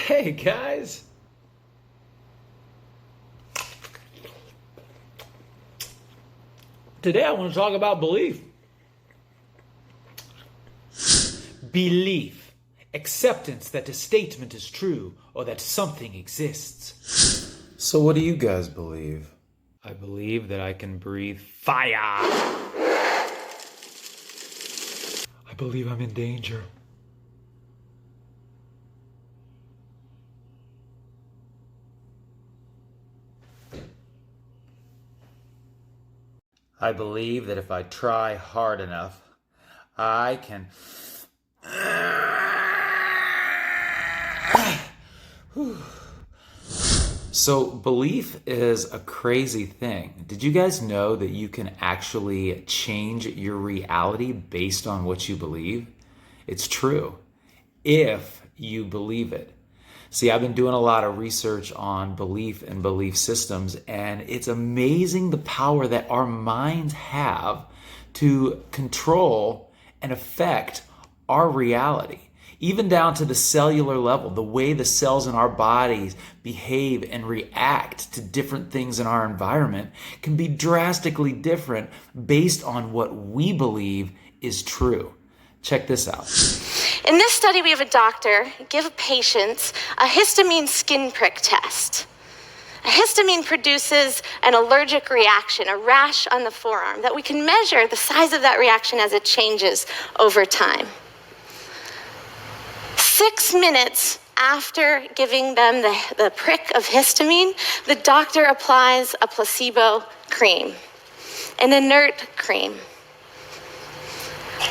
Hey guys! Today I want to talk about belief. Belief. Acceptance that a statement is true or that something exists. So what do you guys believe? I believe that I can breathe fire. I believe I'm in danger. I believe that if I try hard enough, I can... So belief is a crazy thing. Did you guys know that you can actually change your reality based on what you believe? It's true, if you believe it. See, I've been doing a lot of research on belief and belief systems, and it's amazing the power that our minds have to control and affect our reality, even down to the cellular level. The way the cells in our bodies behave and react to different things in our environment can be drastically different based on what we believe is true. Check this out. In this study, we have a doctor give patients a histamine skin prick test. A histamine produces an allergic reaction, a rash on the forearm, that we can measure the size of that reaction as it changes over time. 6 minutes after giving them the prick of histamine, the doctor applies a placebo cream, an inert cream.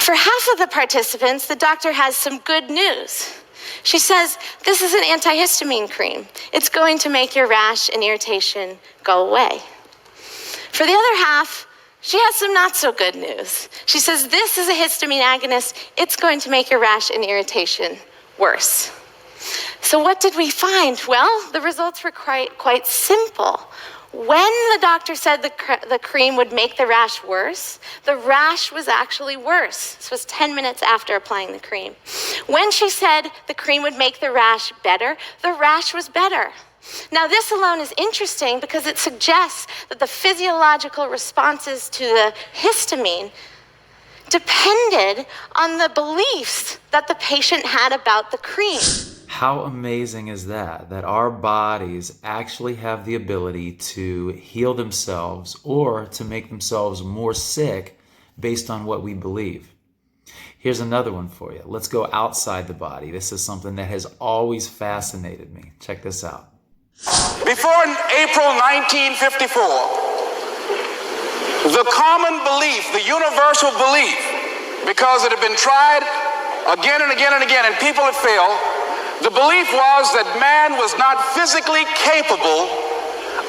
For half of the participants, the doctor has some good news. She says, this is an antihistamine cream. It's going to make your rash and irritation go away. For the other half, she has some not so good news. She says, this is a histamine agonist. It's going to make your rash and irritation worse. So what did we find? Well, the results were quite simple. When the doctor said the cream would make the rash worse, the rash was actually worse. This was 10 minutes after applying the cream. When she said the cream would make the rash better, the rash was better. Now, this alone is interesting because it suggests that the physiological responses to the histamine depended on the beliefs that the patient had about the cream. How amazing is that? That our bodies actually have the ability to heal themselves or to make themselves more sick based on what we believe. Here's another one for you. Let's go outside the body. This is something that has always fascinated me. Check this out. Before April 1954, the common belief, the universal belief, because it had been tried again and again and again and people had failed, the belief was that man was not physically capable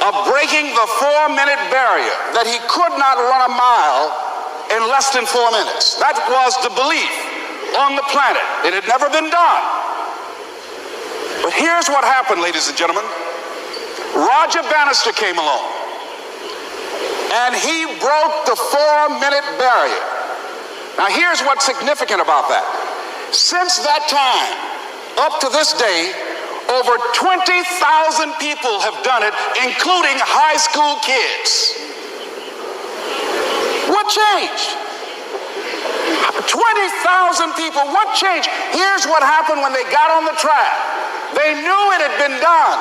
of breaking the 4-minute barrier, that he could not run a mile in less than 4 minutes. That was the belief on the planet. It had never been done. But here's what happened, ladies and gentlemen. Roger Bannister came along, and he broke the 4-minute barrier. Now here's what's significant about that. Since that time, up to this day, over 20,000 people have done it, including high school kids. What changed? 20,000 people, what changed? Here's what happened when they got on the track. They knew it had been done.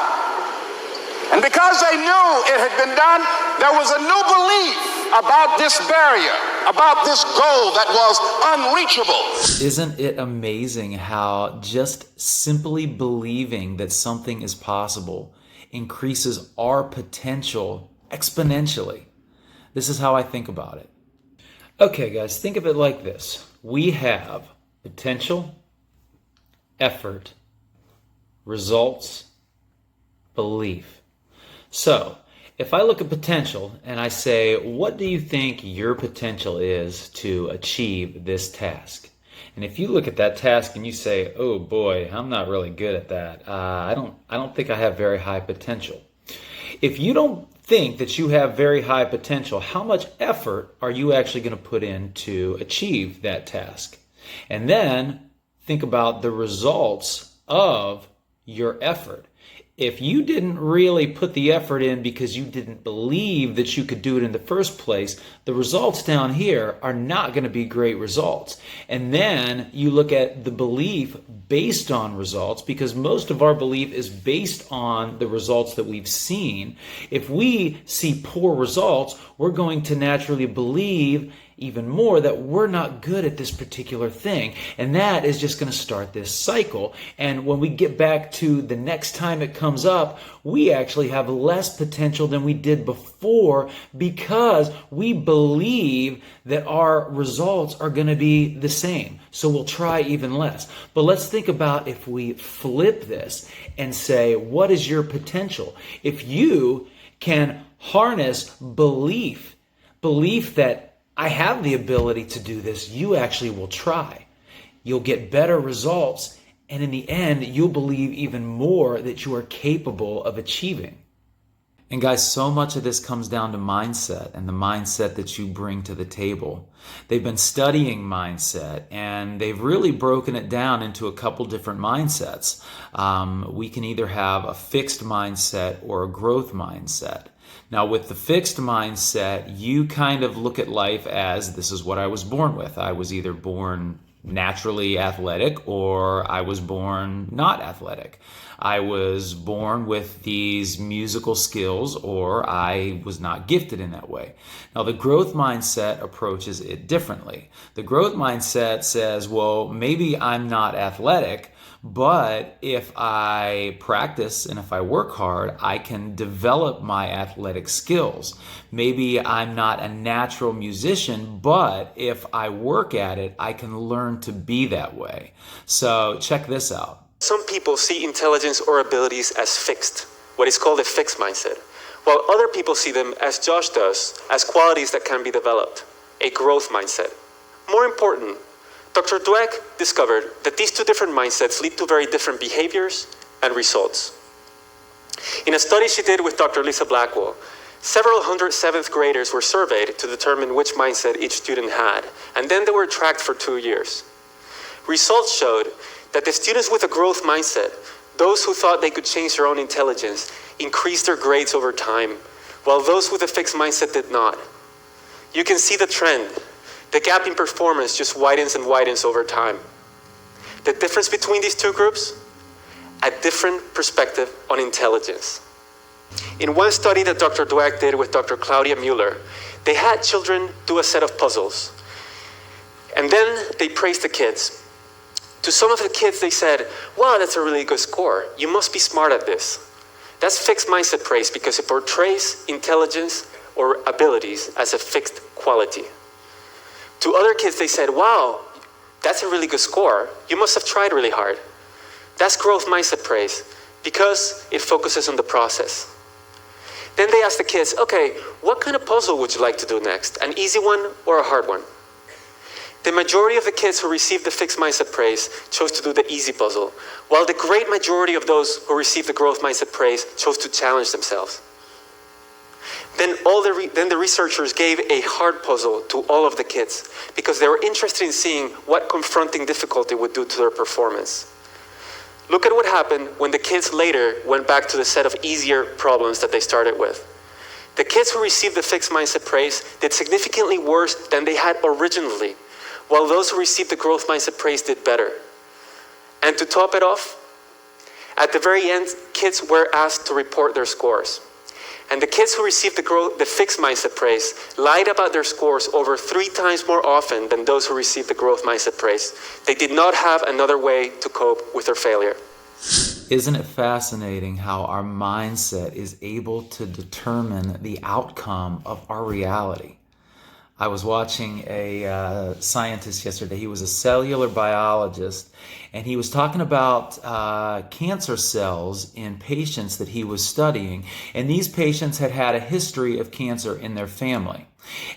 And because they knew it had been done, there was a new belief about this barrier, about this goal that was unreachable. Isn't it amazing how just simply believing that something is possible increases our potential exponentially? This is how I think about it. Okay, guys, think of it like this. We have potential, effort, results, belief. So, if I look at potential and I say, what do you think your potential is to achieve this task? And if you look at that task and you say, oh boy, I'm not really good at that. I don't think I have very high potential. If you don't think that you have very high potential, how much effort are you actually going to put in to achieve that task? And then think about the results of your effort. If you didn't really put the effort in because you didn't believe that you could do it in the first place, the results down here are not going to be great results. And then you look at the belief based on results, because most of our belief is based on the results that we've seen. If we see poor results, we're going to naturally believe even more that we're not good at this particular thing. And that is just going to start this cycle. And when we get back to the next time it comes up, we actually have less potential than we did before, because we believe that our results are going to be the same. So we'll try even less. But let's think about if we flip this and say, what is your potential? If you can harness belief that I have the ability to do this, you actually will try. You'll get better results, and in the end, you'll believe even more that you are capable of achieving. And guys, so much of this comes down to mindset and the mindset that you bring to the table. They've been studying mindset, and they've really broken it down into a couple different mindsets. We can either have a fixed mindset or a growth mindset. Now, with the fixed mindset, you kind of look at life as, this is what I was born with. I was either born naturally athletic or I was born not athletic. I was born with these musical skills or I was not gifted in that way. Now, the growth mindset approaches it differently. The growth mindset says, well, maybe I'm not athletic, but if I practice and if I work hard, I can develop my athletic skills. Maybe I'm not a natural musician, but if I work at it, I can learn to be that way. So check this out. Some people see intelligence or abilities as fixed, what is called a fixed mindset, while other people see them, as Josh does, as qualities that can be developed, a growth mindset. More important, Dr. Dweck discovered that these two different mindsets lead to very different behaviors and results. In a study she did with Dr. Lisa Blackwell, several hundred seventh graders were surveyed to determine which mindset each student had, and then they were tracked for 2 years. Results showed that the students with a growth mindset, those who thought they could change their own intelligence, increased their grades over time, while those with a fixed mindset did not. You can see the trend. The gap in performance just widens and widens over time. The difference between these two groups? A different perspective on intelligence. In one study that Dr. Dweck did with Dr. Claudia Mueller, they had children do a set of puzzles. And then they praised the kids. To some of the kids, they said, wow, that's a really good score. You must be smart at this. That's fixed mindset praise because it portrays intelligence or abilities as a fixed quality. To other kids, they said, wow, that's a really good score. You must have tried really hard. That's growth mindset praise because it focuses on the process. Then they asked the kids, okay, what kind of puzzle would you like to do next? An easy one or a hard one? The majority of the kids who received the fixed mindset praise chose to do the easy puzzle, while the great majority of those who received the growth mindset praise chose to challenge themselves. Then the researchers gave a hard puzzle to all of the kids because they were interested in seeing what confronting difficulty would do to their performance. Look at what happened when the kids later went back to the set of easier problems that they started with. The kids who received the fixed mindset praise did significantly worse than they had originally, while those who received the growth mindset praise did better. And to top it off, at the very end, kids were asked to report their scores. And the kids who received the fixed mindset praise lied about their scores over 3 times more often than those who received the growth mindset praise. They did not have another way to cope with their failure. Isn't it fascinating how our mindset is able to determine the outcome of our reality? I was watching a scientist yesterday. He was a cellular biologist, and he was talking about cancer cells in patients that he was studying. And these patients had had a history of cancer in their family.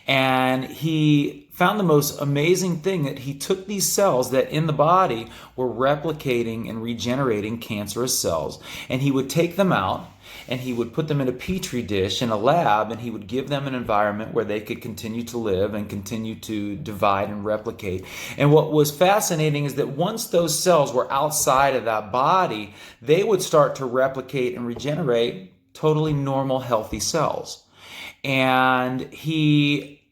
And he found the most amazing thing, that he took these cells that in the body were replicating and regenerating cancerous cells, and he would take them out and he would put them in a petri dish in a lab, and he would give them an environment where they could continue to live and continue to divide and replicate. And what was fascinating is that once those cells were outside of that body, they would start to replicate and regenerate totally normal, healthy cells. And he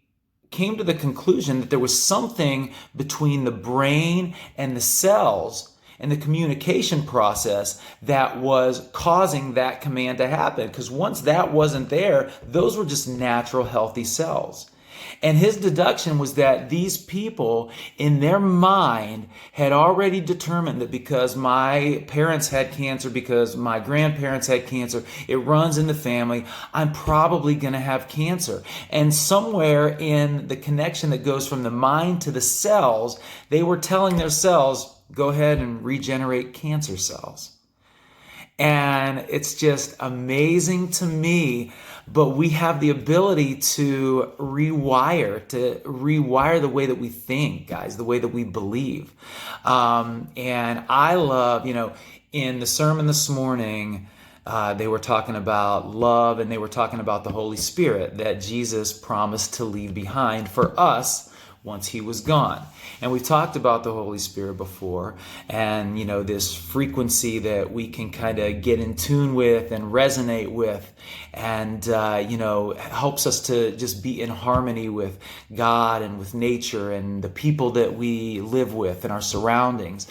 came to the conclusion that there was something between the brain and the cells and the communication process that was causing that command to happen. Because once that wasn't there, those were just natural, healthy cells. And his deduction was that these people, in their mind, had already determined that because my parents had cancer, because my grandparents had cancer, it runs in the family, I'm probably going to have cancer. And somewhere in the connection that goes from the mind to the cells, they were telling their cells, go ahead and regenerate cancer cells. And it's just amazing to me, but we have the ability to rewire the way that we think, guys, the way that we believe. And I love, in the sermon this morning, they were talking about love, and they were talking about the Holy Spirit that Jesus promised to leave behind for us once he was gone. And we've talked about the Holy Spirit before, and this frequency that we can kind of get in tune with and resonate with, and helps us to just be in harmony with God and with nature and the people that we live with and our surroundings.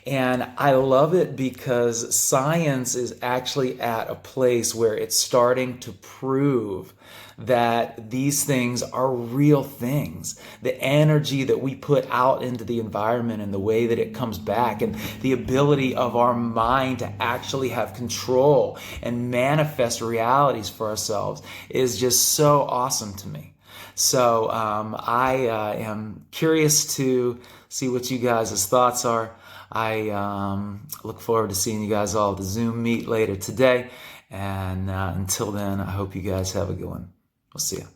And I love it because science is actually at a place where it's starting to prove that these things are real things. The energy that we put out into the environment and the way that it comes back, and the ability of our mind to actually have control and manifest realities for ourselves is just so awesome to me. So I am curious to see what you guys' thoughts are. I look forward to seeing you guys all at the Zoom meet later today. And until then, I hope you guys have a good one. We'll see you.